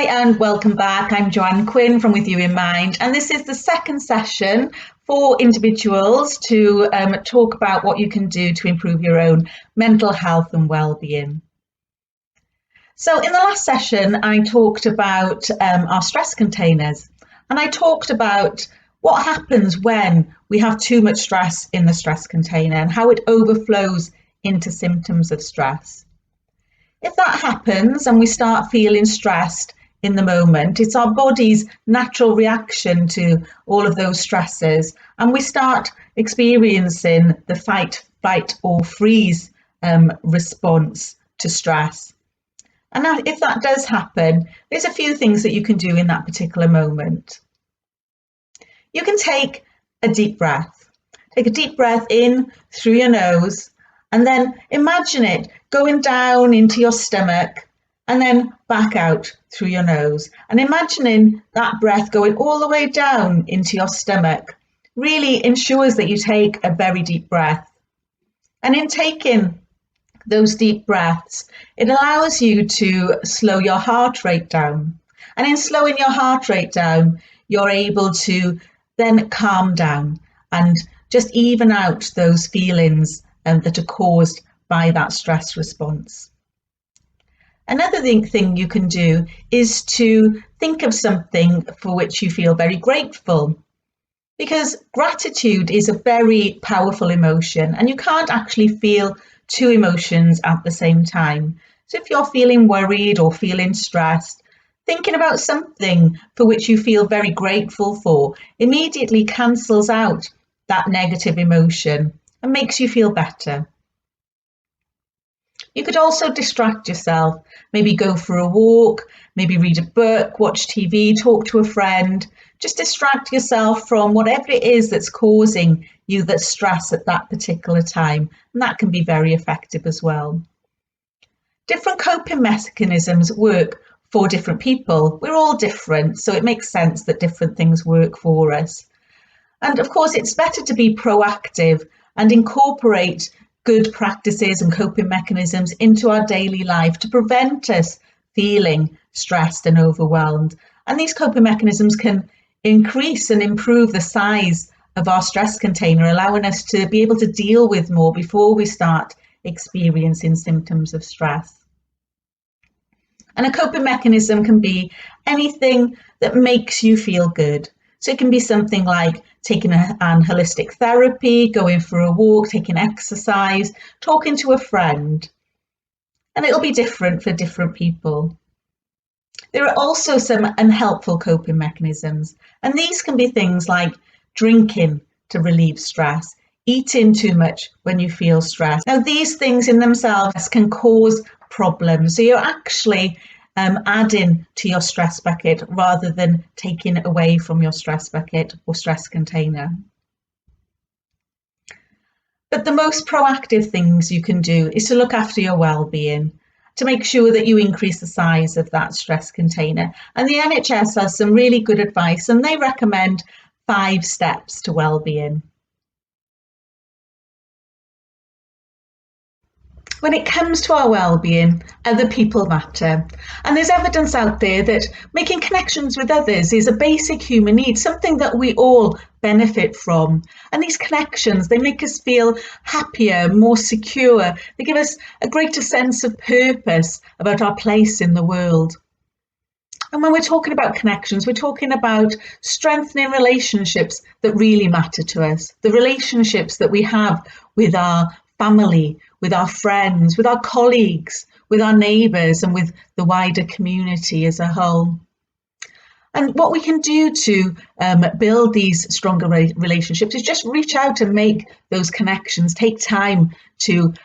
and welcome back. I'm Joanne Quinn from With You in Mind, and this is the second session for individuals to talk about what you can do to improve your own mental health and well-being. So in the last session, I talked about our stress containers, and I talked about what happens when we have too much stress in the stress container and how it overflows into symptoms of stress. If that happens and we start feeling stressed in the moment, it's our body's natural reaction to all of those stresses, and we start experiencing the fight, flight or freeze response to stress. And now, if that does happen, there's a few things that you can do in that particular moment. You can take a deep breath. Take a deep breath in through your nose, and then imagine it going down into your stomach and then back out through your nose. And imagining that breath going all the way down into your stomach really ensures that you take a very deep breath. And in taking those deep breaths, it allows you to slow your heart rate down. And in slowing your heart rate down, you're able to then calm down and just even out those feelings that are caused by that stress response. Another thing you can do is to think of something for which you feel very grateful, because gratitude is a very powerful emotion and you can't actually feel two emotions at the same time. So if you're feeling worried or feeling stressed, thinking about something for which you feel very grateful for immediately cancels out that negative emotion and makes you feel better. You could also distract yourself, maybe go for a walk, maybe read a book, watch TV, talk to a friend. Just distract yourself from whatever it is that's causing you that stress at that particular time, and that can be very effective as well. Different coping mechanisms work for different people. We're all different, so it makes sense that different things work for us. And of course, it's better to be proactive and incorporate good practices and coping mechanisms into our daily life to prevent us feeling stressed and overwhelmed. And these coping mechanisms can increase and improve the size of our stress container, allowing us to be able to deal with more before we start experiencing symptoms of stress. And a coping mechanism can be anything that makes you feel good. So it can be something like taking an holistic therapy, going for a walk, taking exercise, talking to a friend. And it'll be different for different people. There are also some unhelpful coping mechanisms, and these can be things like drinking to relieve stress, eating too much when you feel stressed. Now, these things in themselves can cause problems. So you're actually adding to your stress bucket rather than taking away from your stress bucket or stress container. But the most proactive things you can do is to look after your well-being, to make sure that you increase the size of that stress container. And the NHS has some really good advice, and they recommend 5 steps to well-being. When it comes to our well-being, other people matter. And there's evidence out there that making connections with others is a basic human need, something that we all benefit from. And these connections, they make us feel happier, more secure. They give us a greater sense of purpose about our place in the world. And when we're talking about connections, we're talking about strengthening relationships that really matter to us, the relationships that we have with our family, with our friends, with our colleagues, with our neighbours, and with the wider community as a whole. And what we can do to build these stronger relationships is just reach out and make those connections, take time to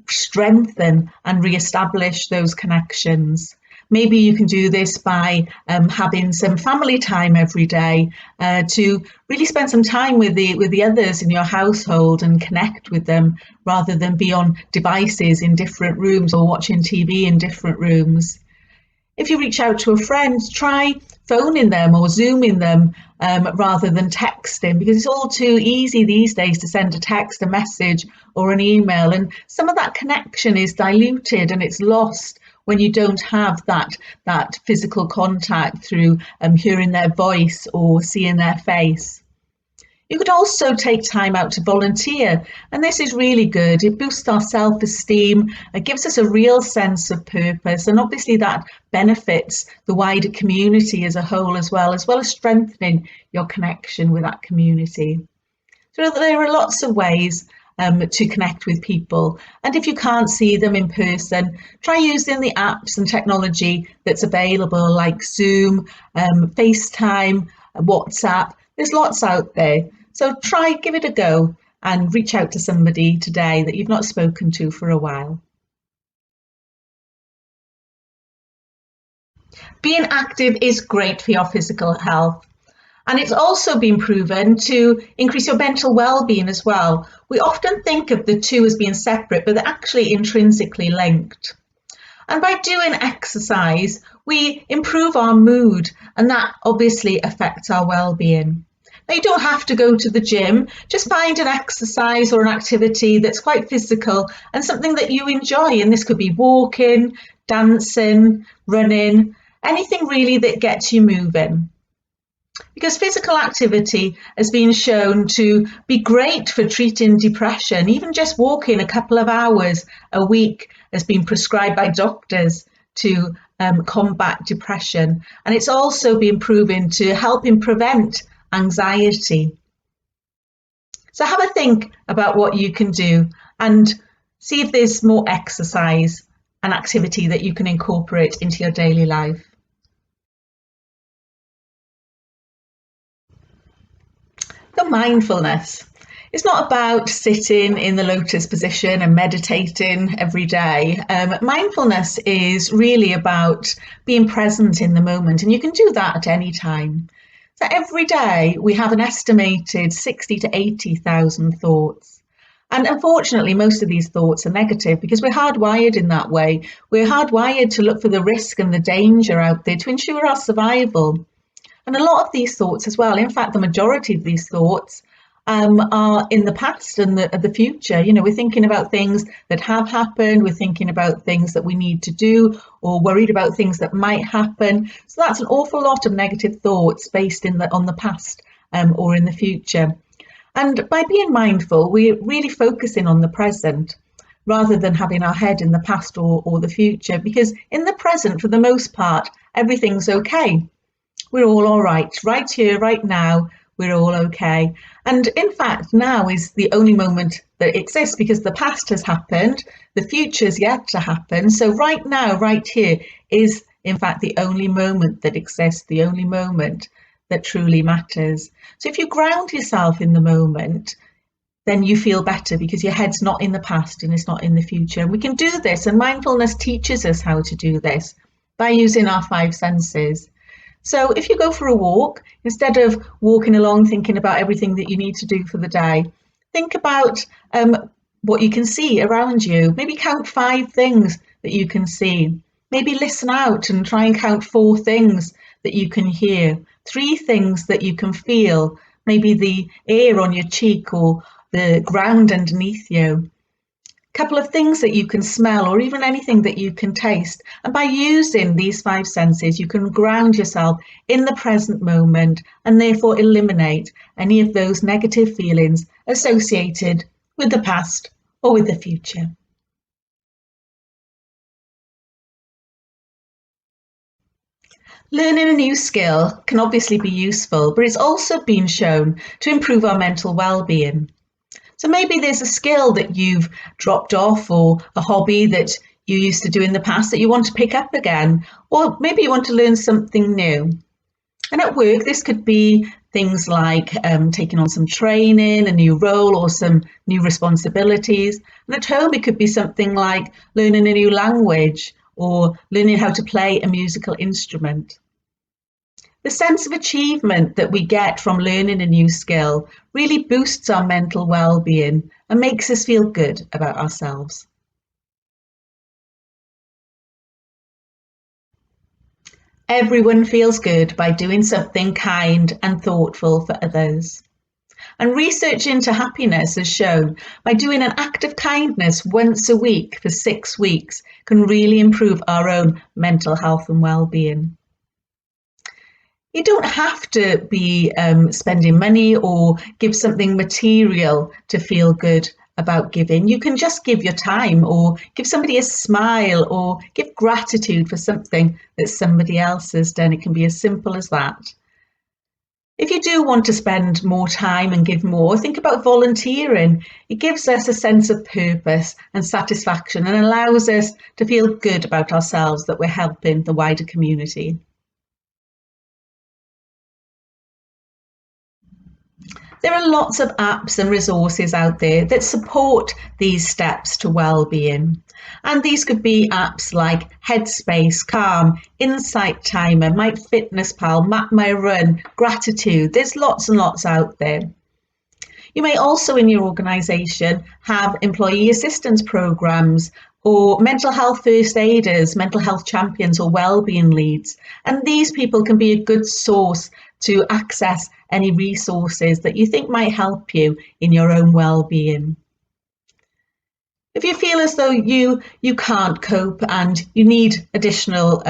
strengthen and re-establish those connections. Maybe you can do this by having some family time every day to really spend some time with the others in your household and connect with them rather than be on devices in different rooms or watching TV in different rooms. If you reach out to a friend, try phoning them or Zooming them rather than texting, because it's all too easy these days to send a text, a message or an email, and some of that connection is diluted and it's lost when you don't have that physical contact through hearing their voice or seeing their face. You could also take time out to volunteer, and this is really good. It boosts our self-esteem, it gives us a real sense of purpose, and obviously that benefits the wider community as a whole as well as strengthening your connection with that community. So there are lots of ways to connect with people, and if you can't see them in person, try using the apps and technology that's available like Zoom, FaceTime, WhatsApp. There's lots out there. So give it a go and reach out to somebody today that you've not spoken to for a while. Being active is great for your physical health. And it's also been proven to increase your mental well-being as well. We often think of the two as being separate, but they're actually intrinsically linked. And by doing exercise, we improve our mood, and that obviously affects our well-being. Now, you don't have to go to the gym, just find an exercise or an activity that's quite physical and something that you enjoy. And this could be walking, dancing, running, anything really that gets you moving. Because physical activity has been shown to be great for treating depression. Even just walking a couple of hours a week has been prescribed by doctors to combat depression. And it's also been proven to helping prevent anxiety. So have a think about what you can do and see if there's more exercise and activity that you can incorporate into your daily life. So mindfulness. It's not about sitting in the lotus position and meditating every day. Mindfulness is really about being present in the moment, and you can do that at any time. So every day we have an estimated 60 to 80,000 thoughts. And unfortunately, most of these thoughts are negative because we're hardwired in that way. We're hardwired to look for the risk and the danger out there to ensure our survival. And a lot of these thoughts as well, in fact, the majority of these thoughts are in the past and the future. You know, we're thinking about things that have happened, we're thinking about things that we need to do, or worried about things that might happen. So that's an awful lot of negative thoughts based on the past or in the future. And by being mindful, we're really focusing on the present rather than having our head in the past or the future, because in the present, for the most part, everything's okay. We're all right here, right now, we're all okay. And in fact, now is the only moment that exists because the past has happened, the future's yet to happen. So right now, right here is in fact the only moment that exists, the only moment that truly matters. So if you ground yourself in the moment, then you feel better because your head's not in the past and it's not in the future. And we can do this, and mindfulness teaches us how to do this by using our five senses. So if you go for a walk, instead of walking along thinking about everything that you need to do for the day, think about what you can see around you. Maybe count 5 things that you can see. Maybe listen out and try and count 4 things that you can hear, 3 things that you can feel, maybe the air on your cheek or the ground underneath you. Couple of things that you can smell or even anything that you can taste. And by using these 5 senses, you can ground yourself in the present moment and therefore eliminate any of those negative feelings associated with the past or with the future. Learning a new skill can obviously be useful, but it's also been shown to improve our mental well-being. So maybe there's a skill that you've dropped off or a hobby that you used to do in the past that you want to pick up again, or maybe you want to learn something new. And at work, this could be things like taking on some training, a new role, or some new responsibilities. And at home, it could be something like learning a new language or learning how to play a musical instrument. The sense of achievement that we get from learning a new skill really boosts our mental well-being and makes us feel good about ourselves. Everyone feels good by doing something kind and thoughtful for others. And research into happiness has shown by doing an act of kindness once a week for 6 weeks can really improve our own mental health and well-being. You don't have to be spending money or give something material to feel good about giving. You can just give your time or give somebody a smile or give gratitude for something that somebody else has done. It can be as simple as that. If you do want to spend more time and give more, think about volunteering. It gives us a sense of purpose and satisfaction and allows us to feel good about ourselves that we're helping the wider community. There are lots of apps and resources out there that support these steps to well-being. And these could be apps like Headspace, Calm, Insight Timer, MyFitnessPal, Map My Run, Gratitude. There's lots and lots out there. You may also in your organisation have employee assistance programmes or mental health first aiders, mental health champions or wellbeing leads. And these people can be a good source to access any resources that you think might help you in your own well-being. If you feel as though you can't cope and you need additional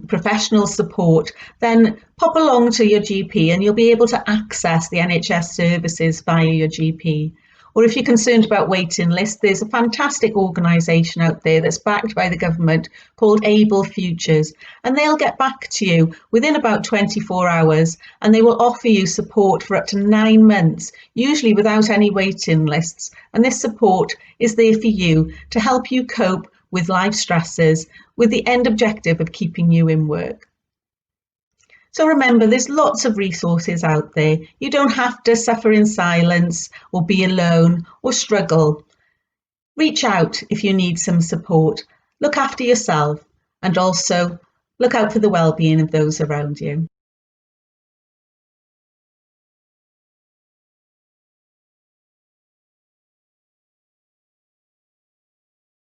professional support, then pop along to your GP and you'll be able to access the NHS services via your GP. Or if you're concerned about waiting lists, there's a fantastic organisation out there that's backed by the government called Able Futures, and they'll get back to you within about 24 hours and they will offer you support for up to 9 months, usually without any waiting lists. And this support is there for you to help you cope with life stresses with the end objective of keeping you in work. So remember, there's lots of resources out there. You don't have to suffer in silence or be alone or struggle. Reach out if you need some support. Look after yourself and also look out for the well-being of those around you.